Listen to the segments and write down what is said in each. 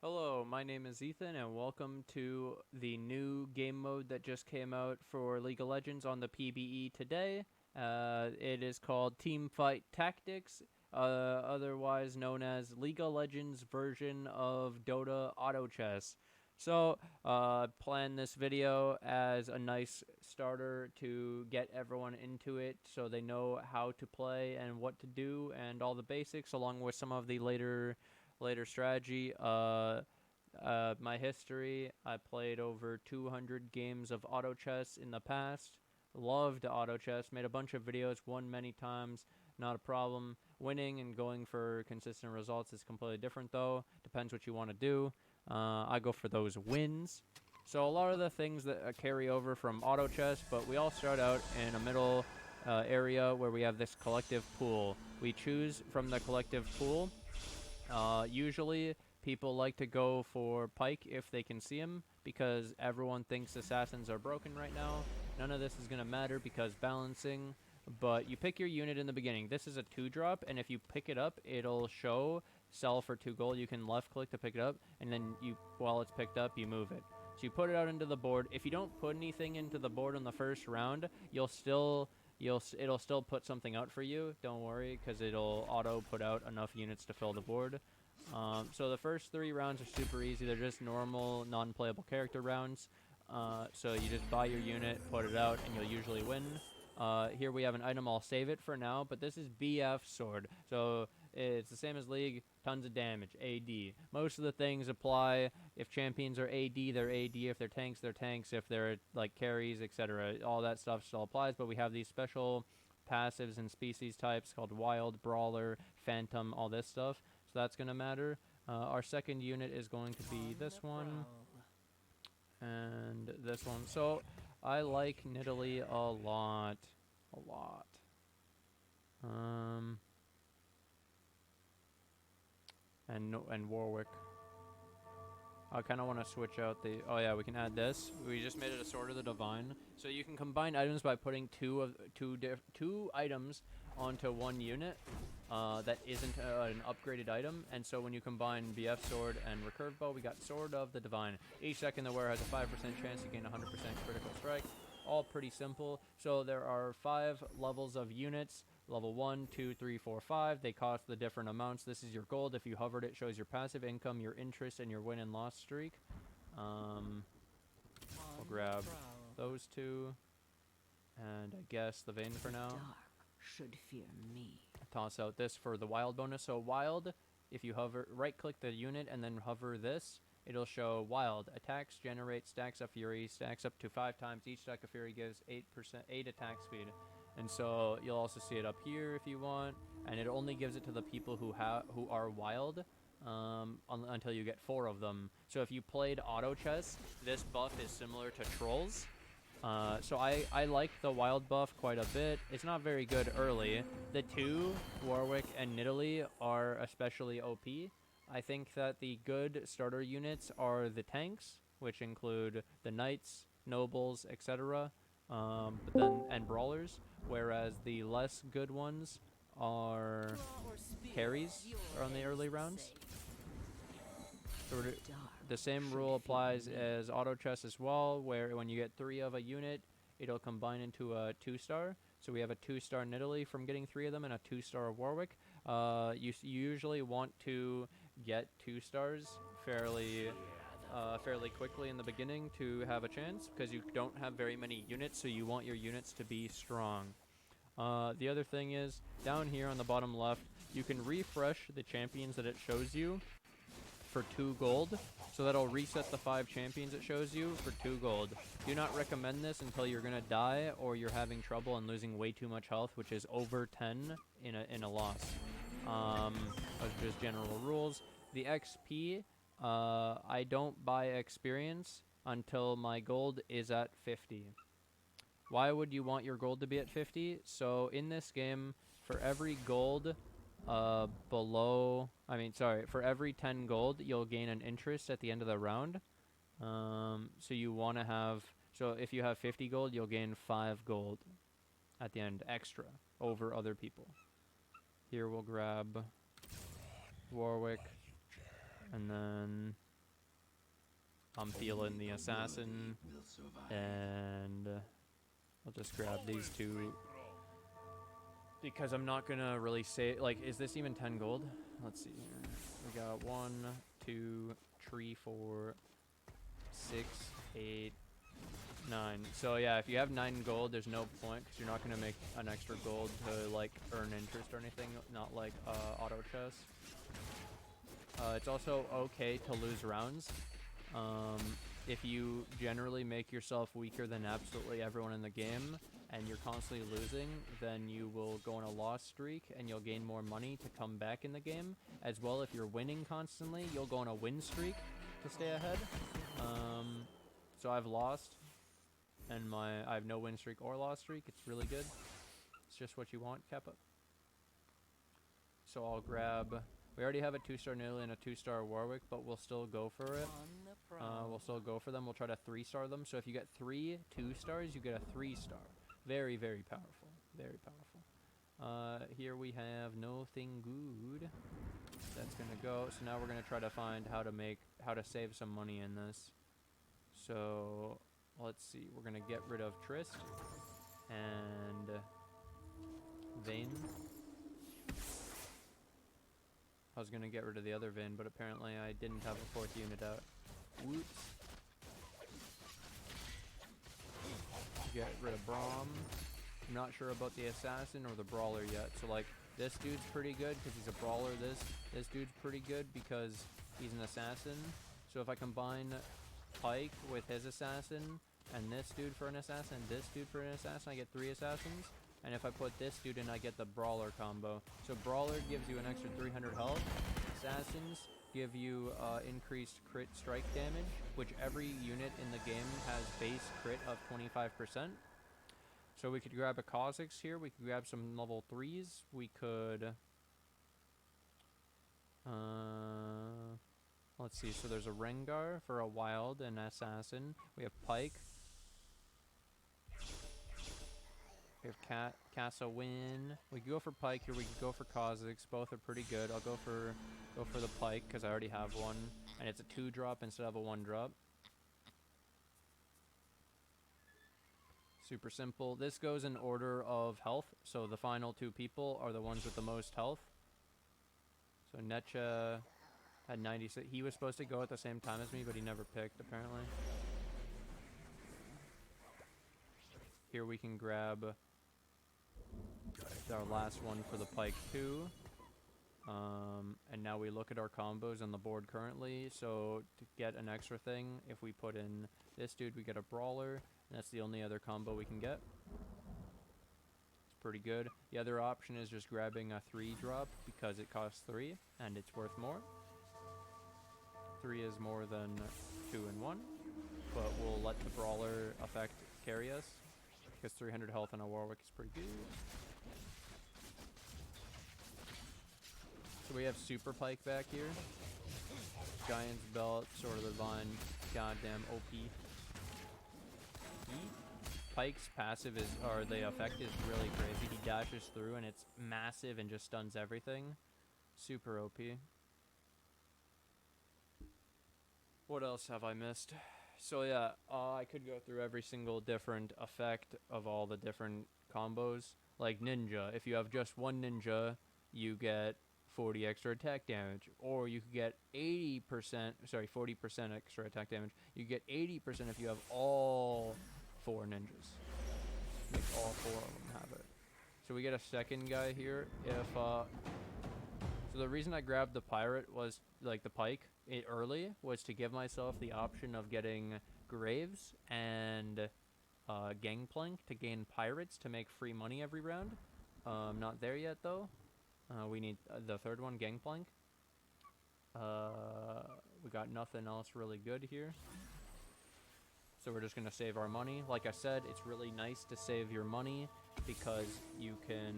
Hello, my name is Ethan, and welcome to the new game mode that just came out for League of Legends on the PBE today. It is called Teamfight Tactics, otherwise known as League of Legends version of Dota Auto Chess. So, plan this video as a nice starter to get everyone into it so they know how to play and what to do and all the basics, along with some of the later strategy. My history, I played over 200 games of auto chess in the past. Loved auto chess, made a bunch of videos, won many times, not a problem. Winning and going for consistent results is completely different though. Depends what you want to do. I go for those wins. So a lot of the things that carry over from auto chess, but we all start out in a middle area where we have this collective pool. We choose from the collective pool. Usually, people like to go for Pike if they can see him, because everyone thinks assassins are broken right now. None of this is going to matter because balancing, but you pick your unit in the beginning. This is a 2-drop, and if you pick it up, it'll show sell for 2 gold. You can left-click to pick it up, and then while it's picked up, you move it. So you put it out into the board. If you don't put anything into the board on the first round, it'll still put something out for you. Don't worry, because it'll auto put out enough units to fill the board. So the first 3 rounds are super easy. They're just normal, non-playable character rounds. So you just buy your unit, put it out, and you'll usually win. Here we have an item. I'll save it for now, but this is BF Sword. So it's the same as League, tons of damage, AD. Most of the things apply. If champions are AD, they're AD. If they're tanks, they're tanks. If they're like carries, etc., all that stuff still applies, but we have these special passives and species types called Wild, Brawler, Phantom, all this stuff. So that's going to matter. Our second unit is going to be this one and this one. So I like Nidalee a lot. And Warwick. I kind of want to switch out the... Oh yeah, we can add this. We just made it a Sword of the Divine. So you can combine items by putting two items onto one unit that isn't an upgraded item. And so when you combine BF Sword and Recurve Bow, we got Sword of the Divine. Each second the wearer has a 5% chance to gain 100% critical strike. All pretty simple. So there are 5 levels of units. Level 1, 2, 3, 4, 5. They cost the different amounts. This is your gold. If you hovered, it shows your passive income, your interest, and your win and loss streak. We'll grab those 2. And I guess the Vein for now. Should fear me. Toss out this for the Wild bonus. So Wild, if you hover, right-click the unit and then hover this, it'll show Wild. Attacks generate stacks of Fury. Stacks up to 5 times. Each stack of Fury gives 8 attack speed. And so you'll also see it up here if you want, and it only gives it to the people who are wild until you get 4 of them. So if you played auto chess, this buff is similar to trolls. So I like the wild buff quite a bit. It's not very good early. The 2, Warwick and Nidalee, are especially OP. I think that the good starter units are the tanks, which include the knights, nobles, etc. And brawlers, whereas the less good ones are carries on the early rounds. So the same rule applies as auto chess as well, where when you get 3 of a unit, it'll combine into a 2-star. So we have a 2-star Nidalee from getting 3 of them and a 2-star Warwick. You usually want to get 2 stars fairly quickly in the beginning to have a chance, because you don't have very many units, so you want your units to be strong. The other thing is, down here on the bottom left, you can refresh the champions that it shows you for 2 gold. So that'll reset the 5 champions it shows you for 2 gold. Do not recommend this until you're going to die or you're having trouble and losing way too much health, which is over 10 in a loss. Those are just general rules. The XP, I don't buy experience until my gold is at 50. Why would you want your gold to be at 50? So in this game, for every gold for every 10 gold, you'll gain an interest at the end of the round. So you want to have, so if you have 50 gold, you'll gain 5 gold at the end, extra, over other people. Here we'll grab Warwick, and then I'm feeling the assassin, and I'll just grab these two because I'm not gonna really say, like, is this even 10 gold? Let's see here. We got 1, 2, 3, 4, 6, 8, 9. So yeah, if you have 9 gold, there's no point because you're not gonna make an extra gold to like earn interest or anything. Not like auto chess. It's also okay to lose rounds. If you generally make yourself weaker than absolutely everyone in the game and you're constantly losing, then you will go on a loss streak and you'll gain more money to come back in the game. As well, if you're winning constantly, you'll go on a win streak to stay ahead. So I've lost, and I have no win streak or loss streak. It's really good. It's just what you want, Kappa. So I'll grab... We already have a 2-star Nilly and a 2-star Warwick, but we'll still go for it. We'll still go for them. We'll try to 3-star them. So if you get 3 2-stars, you get a 3-star. Very, very powerful. Very powerful. Here we have nothing good. That's going to go. So now we're going to try to find how to save some money in this. So let's see. We're going to get rid of Trist and Vayne. I was going to get rid of the other Vayne, but apparently I didn't have a 4th unit out. Whoops. Get rid of Braum. I'm not sure about the Assassin or the Brawler yet. So, like, this dude's pretty good because he's a Brawler. This dude's pretty good because he's an Assassin. So if I combine Pike with his Assassin and this dude for an Assassin and this dude for an Assassin, I get 3 Assassins. And if I put this dude in, I get the Brawler combo. So Brawler gives you an extra 300 health. Assassins give you increased crit strike damage, which every unit in the game has base crit of 25%. So we could grab a Kha'Zix here. We could grab some level 3s. We could... let's see. So there's a Rengar for a Wild and Assassin. We have Pike. We have Casa Win. We could go for Pike here. We could go for Kha'Zix. Both are pretty good. I'll go for the Pike because I already have one, and it's a 2-drop instead of a 1-drop. Super simple. This goes in order of health, so the final 2 people are the ones with the most health. So Necha had 96. He was supposed to go at the same time as me, but he never picked apparently. Here we can grab our last one for the Pike too. And now we look at our combos on the board currently. So to get an extra thing, if we put in this dude, we get a Brawler. And that's the only other combo we can get. It's pretty good. The other option is just grabbing a 3-drop because it costs 3 and it's worth more. 3 is more than 2 and 1, but we'll let the Brawler effect carry us because 300 health on a Warwick is pretty good. So we have Super Pike back here. Giant's Belt, Sword of the Divine, goddamn OP. Pike's passive is, or the effect is really crazy. He dashes through and it's massive and just stuns everything. Super OP. What else have I missed? So yeah, I could go through every single different effect of all the different combos. Like Ninja, if you have just one Ninja, you get 40 extra attack damage. Or you could get 40% extra attack damage. You get 80% if you have all 4 ninjas. Make all 4 of them have it. So we get a second guy here. So the reason I grabbed the pirate was, like the Pike, early was to give myself the option of getting Graves and Gangplank to gain pirates to make free money every round. Not there yet though. We need the third one, Gangplank. We got nothing else really good here. So we're just going to save our money. Like I said, it's really nice to save your money because you can...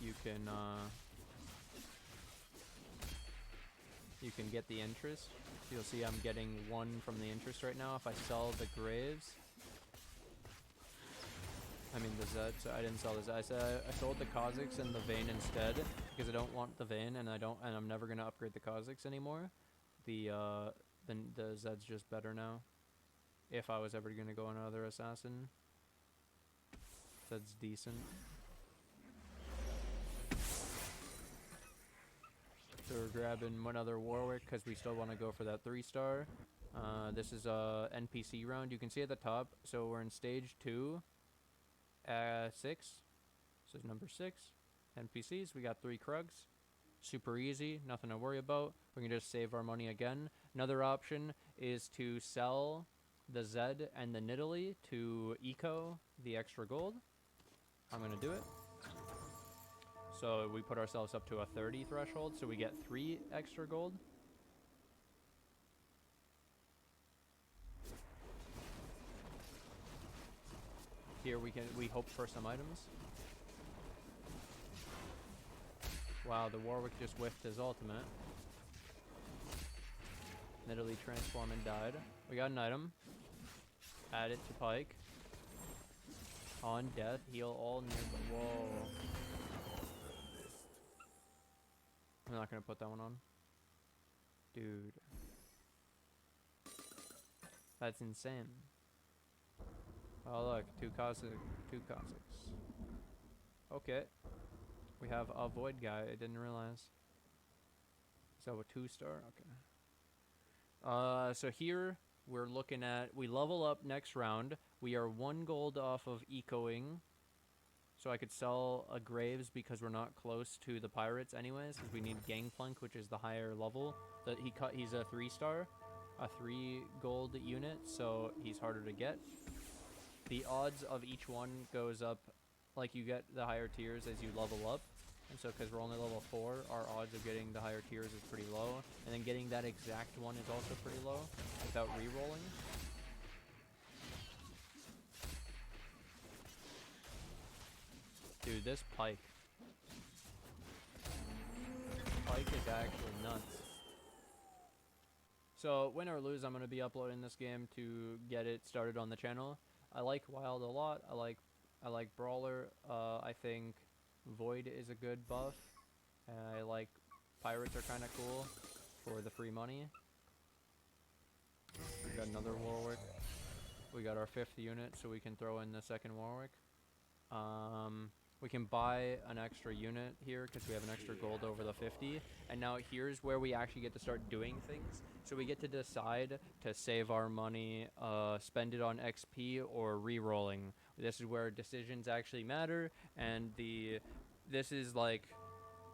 You can get the interest. You'll see I'm getting 1 from the interest right now if I sell the Graves. I mean the Zed, so I didn't sell the Zed. I said I sold the Kha'Zix and the Vayne instead because I don't want the Vayne and I'm never gonna upgrade the Kha'Zix anymore. The Zed's just better now. If I was ever gonna go another assassin, Zed's decent. So we're grabbing one other Warwick because we still want to go for that 3-star. This is a NPC round. You can see at the top. So we're in stage 2. 6. So number 6. NPCs. We got 3 Krugs. Super easy. Nothing to worry about. We can just save our money again. Another option is to sell the Zed and the Nidalee to eco the extra gold. I'm going to do it. So we put ourselves up to a 30 threshold, so we get 3 extra gold. Here we hope for some items. Wow, the Warwick just whiffed his ultimate. Nidalee transformed and died. We got an item. Add it to Pike. On death, heal all nearby. Whoa. I'm not gonna put that one on. Dude. That's insane. Oh look, 2 Kha'Zix. Okay. We have a Void guy, I didn't realize. Is that a 2-star? Okay. So here we're looking at, we level up next round. We are 1 gold off of ecoing. So I could sell a Graves because we're not close to the pirates anyways, because we need Gangplank, which is the higher level. He's a 3-star, a 3 gold unit, so he's harder to get. The odds of each one goes up, like you get the higher tiers as you level up. And so because we're only level 4, our odds of getting the higher tiers is pretty low. And then getting that exact one is also pretty low without re-rolling. Dude, this Pike is actually nuts. So, win or lose, I'm going to be uploading this game to get it started on the channel. I like Wild a lot. I like Brawler. I think Void is a good buff. I like Pirates are kind of cool for the free money. We got another Warwick. We got our 5th unit, so we can throw in the 2nd Warwick. We can buy an extra unit here because we have an extra gold over the 50. And now here's where we actually get to start doing things. So we get to decide to save our money, spend it on XP, or re-rolling. This is where decisions actually matter. And this is like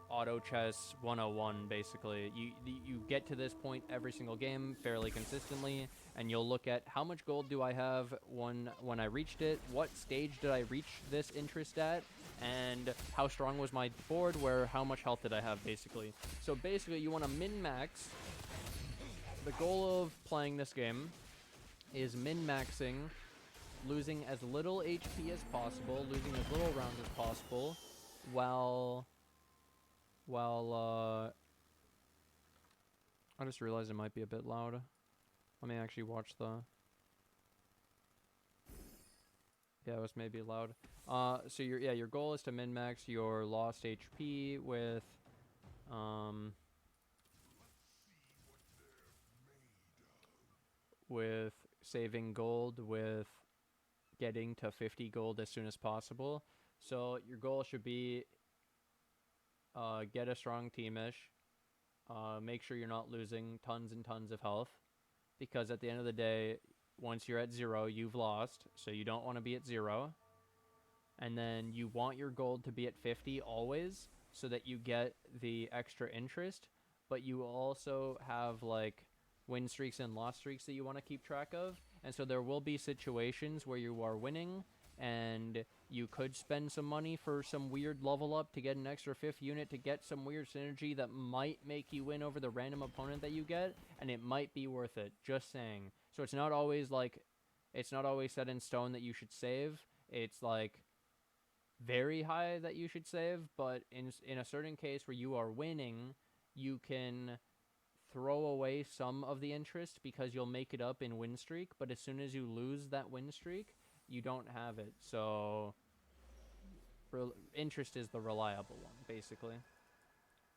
auto chess 101 basically. You get to this point every single game fairly consistently, and you'll look at how much gold do I have when I reached it, what stage did I reach this interest at, and how strong was my board, how much health did I have basically. So basically you want to min-max. The goal of playing this game is min-maxing, losing as little HP as possible, losing as little rounds as possible, while I just realized it might be a bit loud. Let me actually watch the... Yeah, it was maybe loud. So your goal is to min-max your lost HP with saving gold, with getting to 50 gold as soon as possible. So your goal should be get a strong teamish. Make sure you're not losing tons and tons of health, because at the end of the day, once you're at 0, you've lost, so you don't want to be at 0. And then you want your gold to be at 50 always, so that you get the extra interest, but you also have like win streaks and loss streaks that you want to keep track of. And so there will be situations where you are winning and you could spend some money for some weird level up to get an extra 5th unit, to get some weird synergy that might make you win over the random opponent that you get, and it might be worth it, just saying. So it's not always set in stone that you should save. It's like very high that you should save, but in a certain case where you are winning, you can throw away some of the interest because you'll make it up in win streak, but as soon as you lose that win streak, you don't have it. So interest is the reliable one, basically.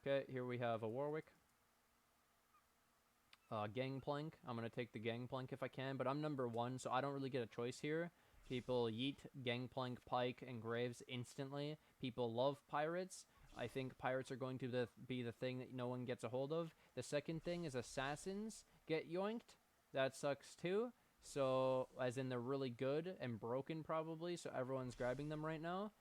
Okay, here we have a Warwick. Gangplank. I'm going to take the Gangplank if I can, but I'm number 1, so I don't really get a choice here. People yeet Gangplank, Pike, and Graves instantly. People love Pirates. I think Pirates are going to be the thing that no one gets a hold of. The second thing is Assassins get yoinked. That sucks too. So, as in they're really good and broken probably, so everyone's grabbing them right now.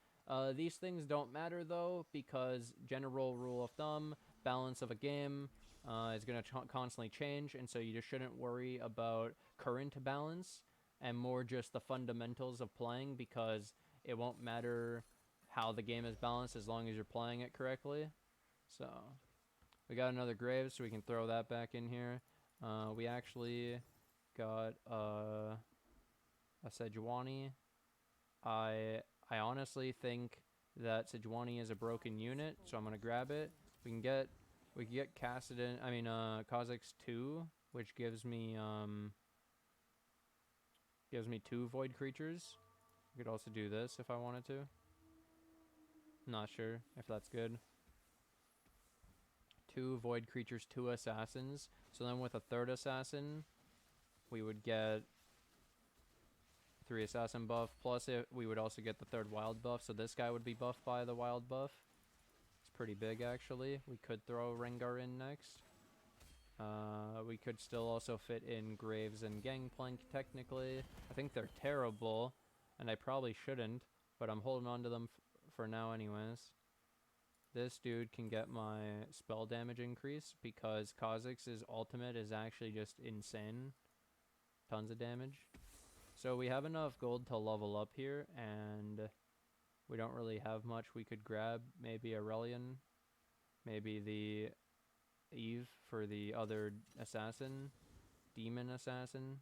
These things don't matter though, because general rule of thumb, balance of a game is going to constantly change, and so you just shouldn't worry about current balance and more just the fundamentals of playing, because it won't matter how the game is balanced as long as you're playing it correctly. So we got another Graves, so we can throw that back in here. We actually got a Sejuani. I honestly think that Sejuani is a broken unit, so I'm gonna grab it. We can get Kassadin. I mean, Kha'Zix 2, which gives me 2 void creatures. I could also do this if I wanted to. Not sure if that's good. 2 void creatures, 2 assassins. So then with a 3rd assassin, we would get 3 assassin buff, plus we would also get the 3rd wild buff, so this guy would be buffed by the wild buff. It's pretty big, actually. We could throw Rengar in next. We could still also fit in Graves and Gangplank, technically. I think they're terrible, and I probably shouldn't, but I'm holding on to them for now anyways. This dude can get my spell damage increase, because Kha'Zix's ultimate is actually just insane. Tons of damage. So we have enough gold to level up here, and we don't really have much. We could grab maybe Aurelion, maybe the Eve for the other assassin, demon assassin,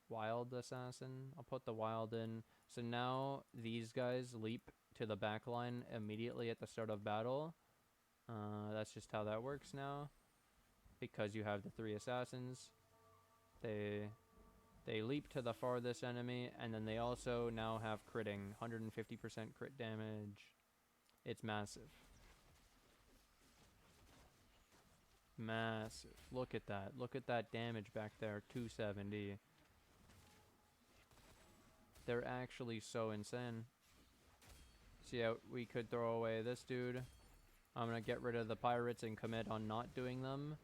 wild assassin. I'll put the wild in. So now these guys leap to the back line immediately at the start of battle. That's just how that works now, because you have the 3 assassins. They leap to the farthest enemy, and then they also now have critting, 150% crit damage. It's massive. Massive. Look at that. Look at that damage back there, 270. They're actually so insane. So yeah, we could throw away this dude. I'm going to get rid of the pirates and commit on not doing them.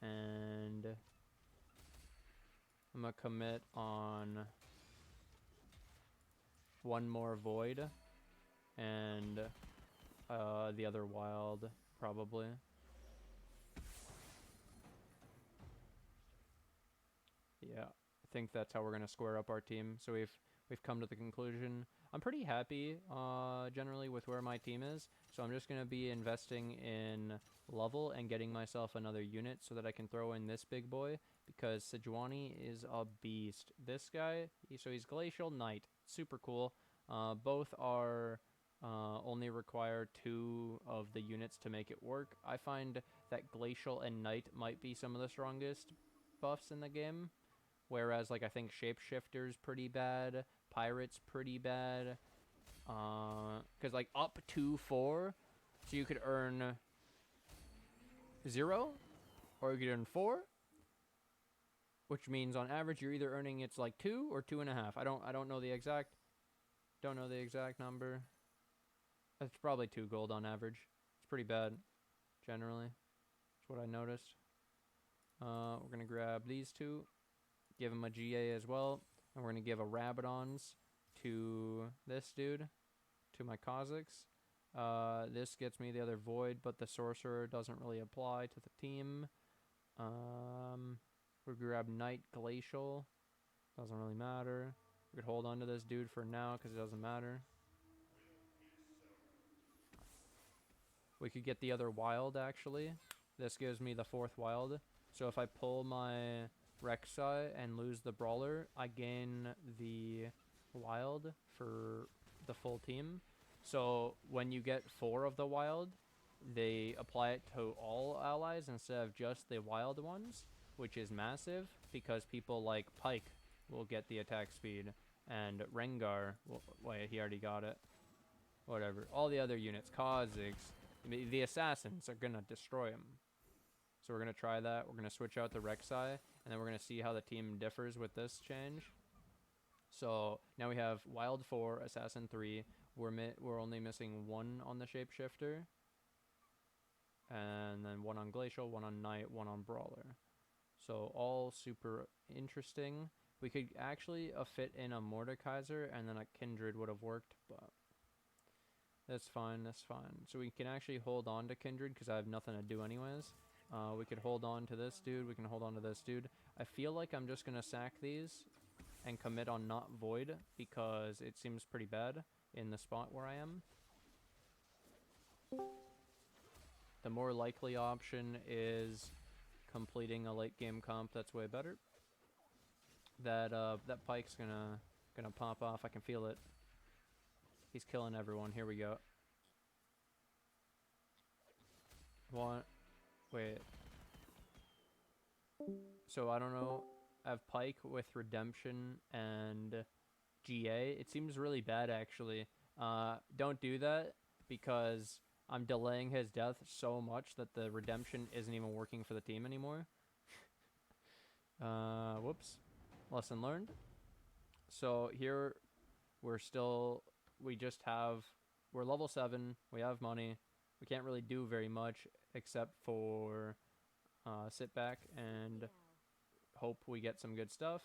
And I'm going to commit on 1 more void. And the other wild, probably. Yeah, I think that's how we're going to square up our team. So we've come to the conclusion. I'm pretty happy generally with where my team is. So I'm just going to be investing in level and getting myself another unit so that I can throw in this big boy, because Sejuani is a beast. This guy, so he's Glacial Knight. Super cool. Both are only require 2 of the units to make it work. I find that Glacial and Knight might be some of the strongest buffs in the game. Whereas, like, I think Shapeshifter's pretty bad, Pirate's pretty bad, because, like, up to 4, so you could earn 0, or you could earn 4, which means on average you're either earning it's like 2 or 2.5. I don't know the exact number. It's probably 2 gold on average. It's pretty bad, generally. That's what I noticed. We're gonna grab these 2. Give him a GA as well. And we're going to give a Rabadons to this dude, to my Kha'Zix. This gets me the other Void, but the Sorcerer doesn't really apply to the team. We grab Knight Glacial. Doesn't really matter. We could hold on to this dude for now because it doesn't matter. We could get the other Wild, actually. This gives me the 4th Wild. So if I pull my Rek'Sai and lose the Brawler, I gain the Wild for the full team. So when you get 4 of the Wild, they apply it to all allies instead of just the Wild ones, which is massive, because people like Pike will get the attack speed, and Rengar, wait, he already got it. whatever. All the other units, Kazakhs, the assassins are gonna destroy them. So we're gonna try that. We're gonna switch out the Rek'Sai, and then we're gonna see how the team differs with this change. So now we have Wild 4, Assassin 3. We're only missing 1 on the Shapeshifter, and then 1 on Glacial, 1 on Knight, 1 on Brawler. So all super interesting. We could actually fit in a Mordekaiser, and then a Kindred would have worked, but that's fine, that's fine. So we can actually hold on to Kindred because I have nothing to do anyways. We could hold on to this dude. We can hold on to this dude. I feel like I'm just going to sack these and commit on not Void because it seems pretty bad in the spot where I am. The more likely option is completing a late game comp. That's way better. That Pyke's gonna pop off. I can feel it. He's killing everyone. Here we go. Wait. So I don't know. I have Pyke with Redemption and GA. It seems really bad actually. Don't do that because I'm delaying his death so much that the Redemption isn't even working for the team anymore. Whoops. Lesson learned. So here we're level 7. We have money. We can't really do very much except for sit back and hope we get some good stuff.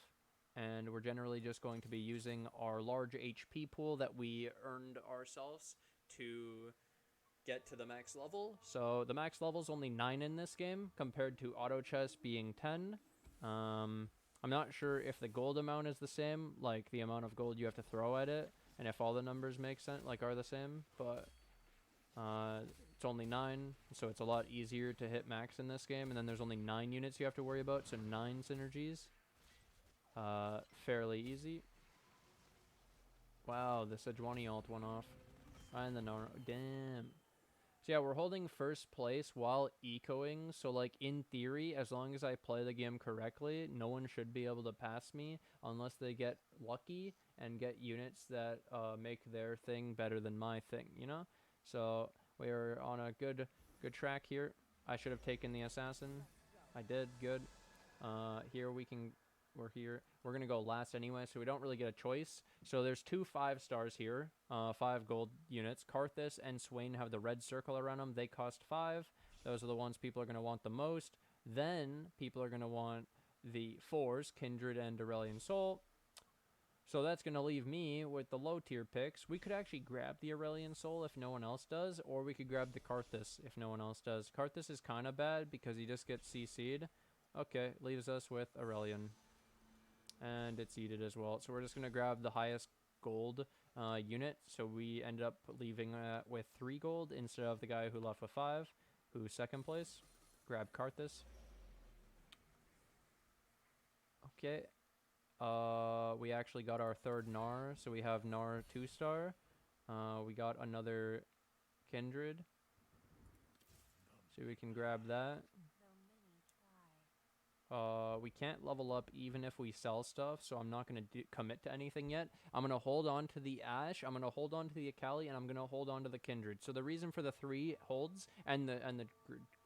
And we're generally just going to be using our large HP pool that we earned ourselves to get to the max level. So the max level is only 9 in this game compared to auto chess being 10. I'm not sure if the gold amount is the same, like the amount of gold you have to throw at it, and if all the numbers make sense, like are the same, but it's only 9, so it's a lot easier to hit max in this game, and then there's only 9 units you have to worry about, so 9 synergies. Fairly easy. Wow, the Sejuani ult went off. And the damn. So yeah, we're holding first place while ecoing, so like in theory, as long as I play the game correctly, no one should be able to pass me unless they get lucky and get units that make their thing better than my thing, you know? So we're on a good track here. I should have taken the assassin. I did, good. We're here. We're going to go last anyway, so we don't really get a choice. So there's 2 5-stars here, 5 gold units. Karthus and Swain have the red circle around them. They cost 5. Those are the ones people are going to want the most. Then people are going to want the 4s, Kindred and Aurelion Soul. So that's going to leave me with the low tier picks. We could actually grab the Aurelion Soul if no one else does, or we could grab the Karthus if no one else does. Karthus is kind of bad because he just gets CC'd. Okay, leaves us with Aurelion. And it's seeded as well. So we're just going to grab the highest gold unit. So we ended up leaving with 3 gold instead of the guy who left with 5, who's second place. Grab Karthus. Okay. We actually got our 3rd Gnar, so we have Gnar 2-star. We got another Kindred. So we can grab that. We can't level up even if we sell stuff, so I'm not going to commit to anything yet. I'm going to hold on to the Ashe, I'm going to hold on to the Akali, and I'm going to hold on to the Kindred. So the reason for the 3 holds, and the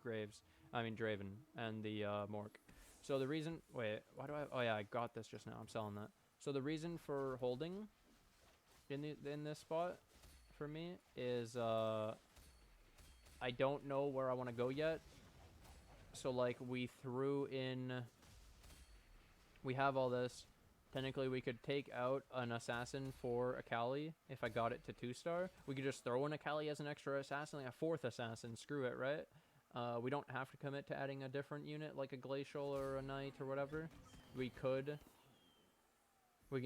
Draven, and the Mork. So the reason, wait, why do I, oh yeah, I got this just now, I'm selling that. So the reason for holding in this spot for me is, I don't know where I want to go yet. So, like, we have all this. Technically, we could take out an assassin for Akali if I got it to 2-star. We could just throw in Akali as an extra assassin, like a 4th assassin. Screw it, right? We don't have to commit to adding a different unit, like a Glacial or a Knight or whatever. We can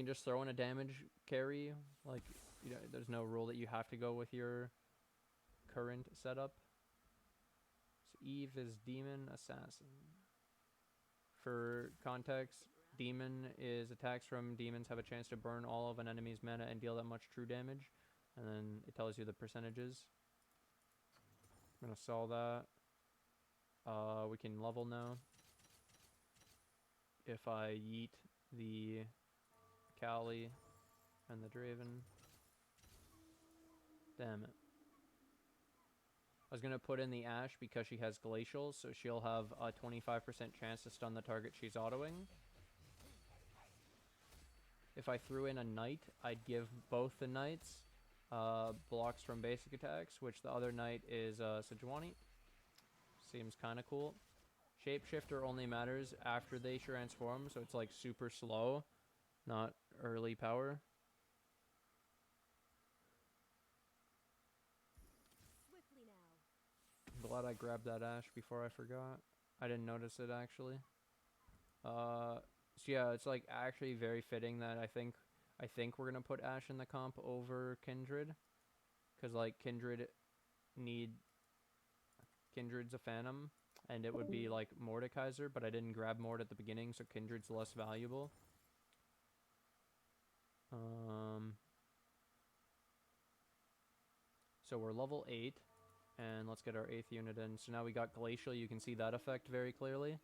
just throw in a damage carry. Like, you know, there's no rule that you have to go with your current setup. Eve is Demon Assassin. For context, Demon is attacks from demons have a chance to burn all of an enemy's mana and deal that much true damage. And then it tells you the percentages. I'm going to sell that. We can level now. If I yeet the Kali and the Draven. Damn it. I was going to put in the Ashe because she has Glacial, so she'll have a 25% chance to stun the target she's autoing. If I threw in a Knight, I'd give both the Knights blocks from basic attacks, which the other Knight is Sejuani. Seems kind of cool. Shapeshifter only matters after they transform, so it's like super slow, not early power. I'm glad I grabbed that Ashe before I forgot. I didn't notice it actually. So yeah, it's like actually very fitting that I think we're gonna put Ashe in the comp over Kindred, cause like Kindred's a Phantom, and it would be like Mordekaiser, but I didn't grab Mord at the beginning, so Kindred's less valuable. So we're level 8, and let's get our 8th unit in. So now we got Glacial, you can see that effect very clearly.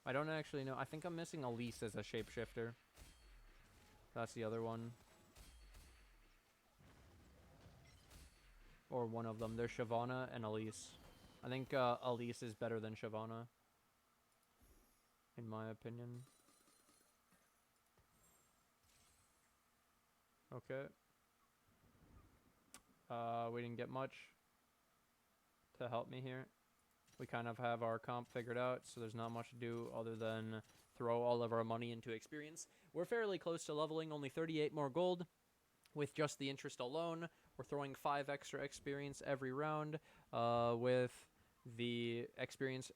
I don't actually know. I think I'm missing Elise as a shapeshifter. That's the other one. Or one of them. There's Shyvana and Elise. I think Elise is better than Shyvana, in my opinion. Okay. We didn't get much to help me here. We kind of have our comp figured out, so there's not much to do other than throw all of our money into experience. We're fairly close to leveling, only 38 more gold. With just the interest alone, we're throwing 5 extra experience every round. With the experience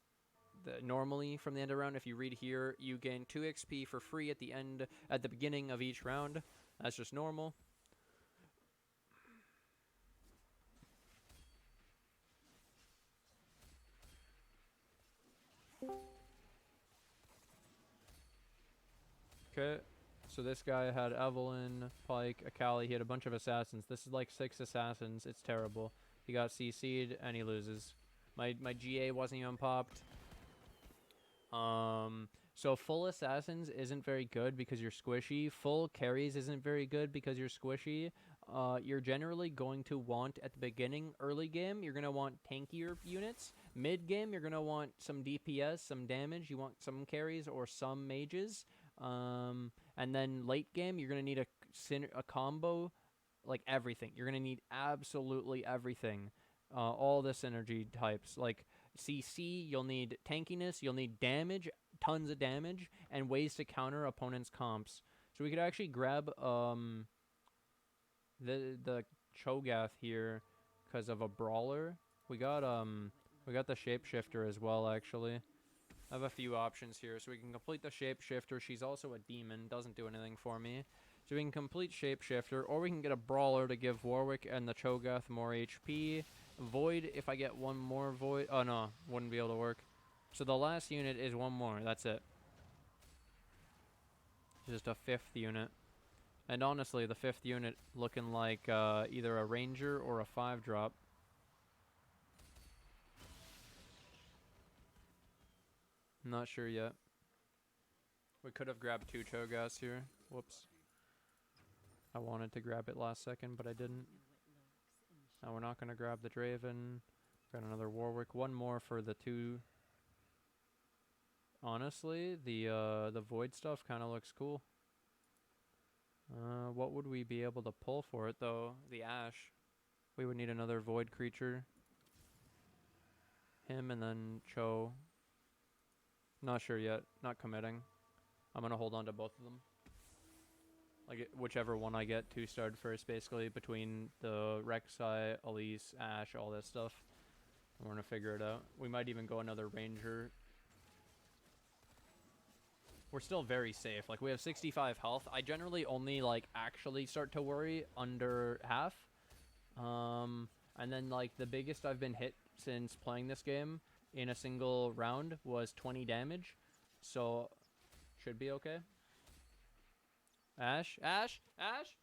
normally from the end of the round, if you read here, you gain 2 XP for free at the beginning of each round. That's just normal. Okay, so this guy had Evelyn, Pike, Akali. He had a bunch of assassins. This is like 6 assassins. It's terrible. He got CC'd and he loses. My GA wasn't even popped. So full assassins isn't very good because you're squishy. Full carries isn't very good because you're squishy. You're generally going to want at the beginning, early game, you're going to want tankier units. Mid game, you're going to want some DPS, some damage. You want some carries or some mages. And then late game, you're going to need a combo, like everything. You're going to need absolutely everything. All the synergy types. Like CC, you'll need tankiness, you'll need damage, tons of damage, and ways to counter opponents' comps. So we could actually grab the Cho'Gath here because of a brawler. We got the shapeshifter as well actually. I have a few options here, so we can complete the shapeshifter. She's also a demon, doesn't do anything for me. So we can complete shapeshifter, or we can get a brawler to give Warwick and the Cho'Gath more HP. Void, if I get one more void. Oh no, wouldn't be able to work. So the last unit is one more. That's it. Just a 5th unit. And honestly, the 5th unit looking like either a ranger or a 5-drop. Not sure yet. We could have grabbed 2 Cho'Gaths here. Whoops. I wanted to grab it last second, but I didn't. Now we're not going to grab the Draven. Got another Warwick. One more for the 2. Honestly, the Void stuff kind of looks cool. What would we be able to pull for it, though? The Ashe. We would need another Void creature. Him and then Cho. Not sure yet. Not committing. I'm going to hold on to both of them. Like, whichever one I get 2-starred first, basically, between the Rek'Sai, Elise, Ashe, all this stuff. And we're going to figure it out. We might even go another Ranger. We're still very safe. Like, we have 65 health. I generally only, like, actually start to worry under half. And then, like, the biggest I've been hit since playing this game in a single round was 20 damage. So, should be okay. Ashe, Ashe, Ashe,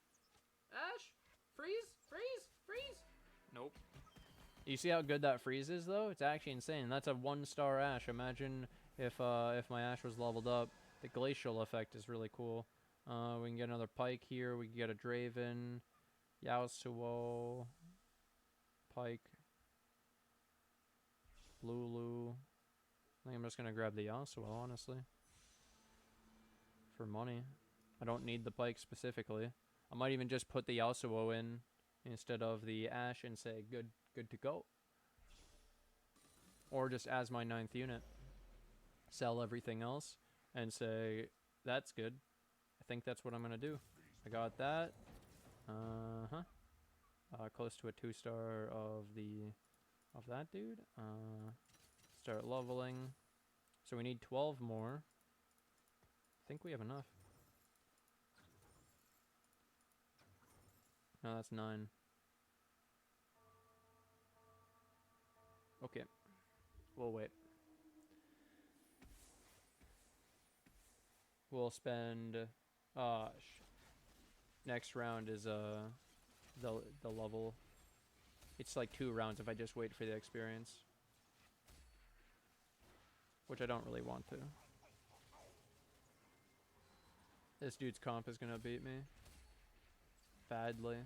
Ashe, freeze, freeze, freeze. Nope. You see how good that freeze is, though? It's actually insane. That's a 1-star Ashe. Imagine if my Ashe was leveled up. The glacial effect is really cool. We can get another Pike here. We can get a Draven, Yasuo, Pike, Lulu. I think I'm just gonna grab the Yasuo, honestly, for money. I don't need the Pike specifically. I might even just put the Yasuo in instead of the Ashe and say good to go. Or just as my 9th unit, sell everything else and say that's good. I think that's what I'm gonna do. I got that. Close to a 2-star of that dude. Start leveling. So we need 12 more. I think we have enough. No, that's 9. Okay. We'll wait. We'll spend next round is the level. It's like 2 rounds if I just wait for the experience, which I don't really want to. This dude's comp is gonna beat me badly.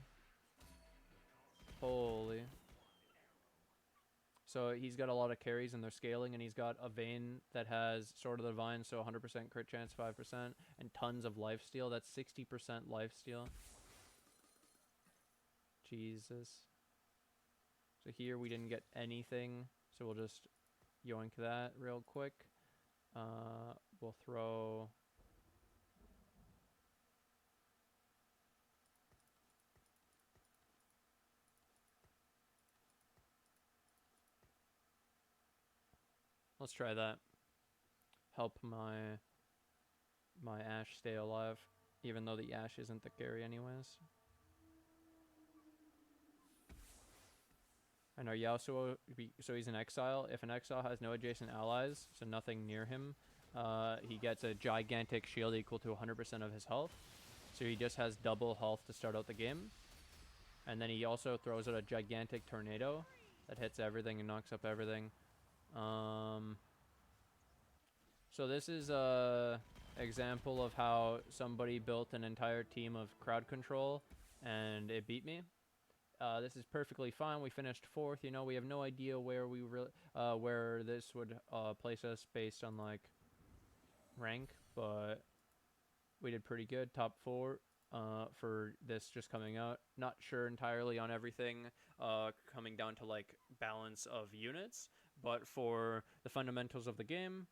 Holy. So he's got a lot of carries and they're scaling, and he's got a Vayne that has Sword of the Divine, so 100% crit chance, 5%, and tons of lifesteal. That's 60% lifesteal. Jesus. So here we didn't get anything, so we'll just yoink that real quick. We'll throw... Let's try that. Help my Ashe stay alive, even though the Ashe isn't the carry anyways. And our Yasuo, so he's an exile. If an exile has no adjacent allies, so nothing near him, he gets a gigantic shield equal to 100% of his health. So he just has double health to start out the game. And then he also throws out a gigantic tornado that hits everything and knocks up everything. So this is a example of how somebody built an entire team of crowd control and it beat me. This is perfectly fine. We finished 4th. You know, we have no idea where we where this would place us based on like rank, but we did pretty good. Top 4 for this just coming out. Not sure entirely on everything coming down to like balance of units, but for the fundamentals of the game,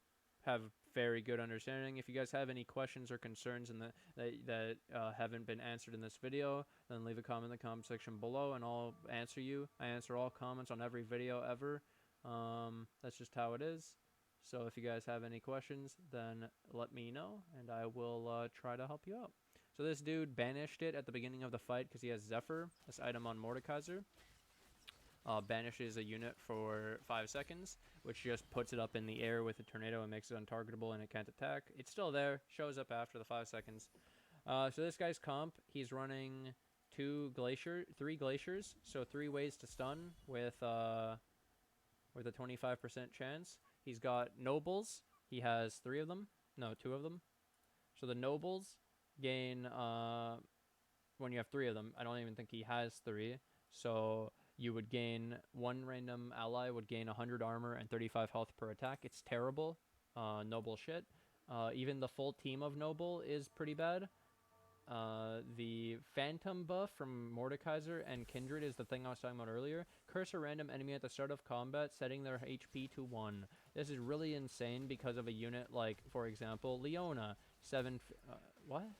have very good understanding. If you guys have any questions or concerns that haven't been answered in this video, then leave a comment in the comment section below and I'll answer you. I answer all comments on every video ever. That's just how it is. So if you guys have any questions, then let me know and I will try to help you out. So this dude banished it at the beginning of the fight because he has Zephyr, this item on Mordekaiser. Banishes a unit for 5 seconds, which just puts it up in the air with a tornado and makes it untargetable and it can't attack. It's still there, shows up after the 5 seconds. So this guy's comp, he's running 3 glaciers, so 3 ways to stun with a 25% chance. He's got nobles, he has 3 of them, no, 2 of them. So the nobles gain, when you have 3 of them, I don't even think he has 3, so you would gain 1 random ally would gain 100 armor and 35 health per attack. It's terrible. Noble shit. Even the full team of Noble is pretty bad. The Phantom buff from Mordekaiser and Kindred is the thing I was talking about earlier. Curse a random enemy at the start of combat, setting their HP to 1. This is really insane because of a unit like, for example, Leona. What?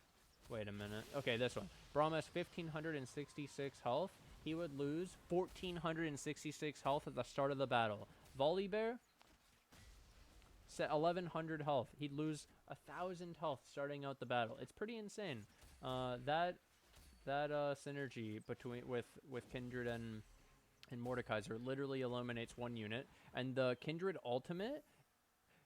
Wait a minute. Okay, this one. Braum has 1,566 health. He would lose 1,466 health at the start of the battle. Volibear, 1,100 health. He'd lose 1,000 health starting out the battle. It's pretty insane. That synergy with Kindred and Mordekaiser literally eliminates 1 unit. And the Kindred ultimate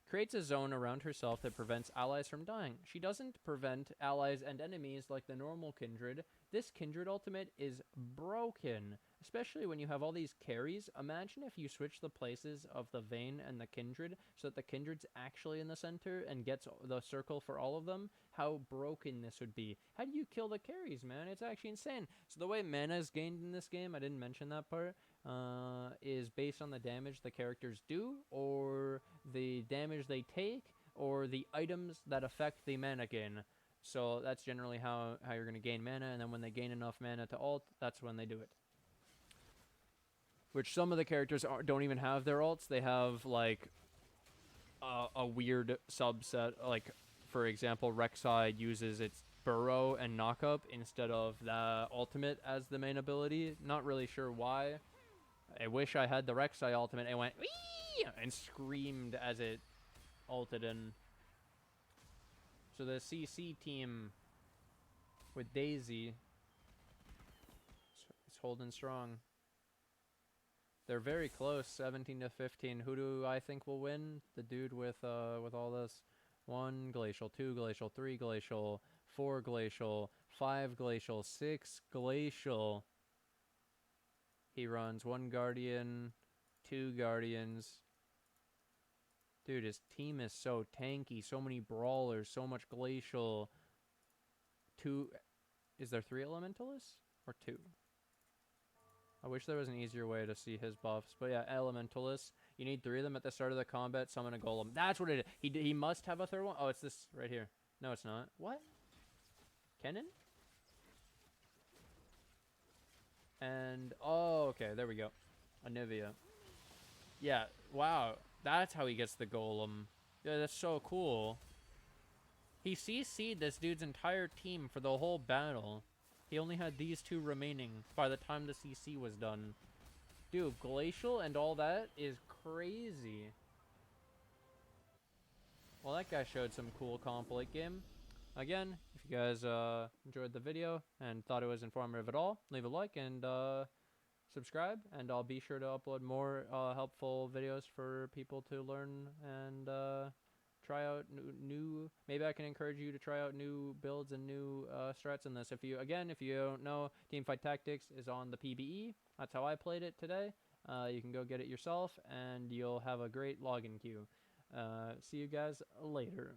creates a zone around herself that prevents allies from dying. She doesn't prevent allies and enemies like the normal Kindred. This Kindred ultimate is broken. especially when you have all these carries. Imagine if you switch the places of the Vayne and the Kindred so that the Kindred's actually in the center and gets the circle for all of them. How broken this would be. How do you kill the carries, man? It's actually insane. So the way mana is gained in this game, I didn't mention that part, is based on the damage the characters do, or the damage they take, or the items that affect the mana gain. So that's generally how you're going to gain mana, and then when they gain enough mana to ult, that's when they do it. Which some of the characters don't even have their ults. They have, like, a weird subset. Like, for example, Rek'Sai uses its Burrow and Knockup instead of the ultimate as the main ability. Not really sure why. I wish I had the Rek'Sai ultimate. It went wee and screamed as it ulted in. So the CC team with Daisy is holding strong. They're very close, 17 to 15. Who do I think will win? The dude with all this. 1 glacial, 2 glacial, 3 glacial, 4 glacial, 5 glacial, 6 glacial. He runs 1 guardian, 2 guardians. Dude, his team is so tanky. So many brawlers, so much glacial. 2. Is there 3 elementalists? Or 2? I wish there was an easier way to see his buffs. But yeah, elementalists. You need 3 of them at the start of the combat. Summon a golem. That's what it is. He must have a third one. Oh, it's this right here. No, it's not. What? Kennen? And, oh, okay. There we go. Anivia. Yeah, wow. That's how he gets the golem. Yeah, that's so cool. He CC'd this dude's entire team for the whole battle. He only had these 2 remaining by the time the CC was done. Dude, glacial and all that is crazy. Well, that guy showed some cool comp late game. Again, if you guys enjoyed the video and thought it was informative at all, leave a like and subscribe. And I'll be sure to upload more helpful videos for people to learn and try out new. Maybe I can encourage you to try out new builds and new strats in this. If you don't know, Teamfight Tactics is on the PBE. That's how I played it today. You can go get it yourself, and you'll have a great login queue. See you guys later.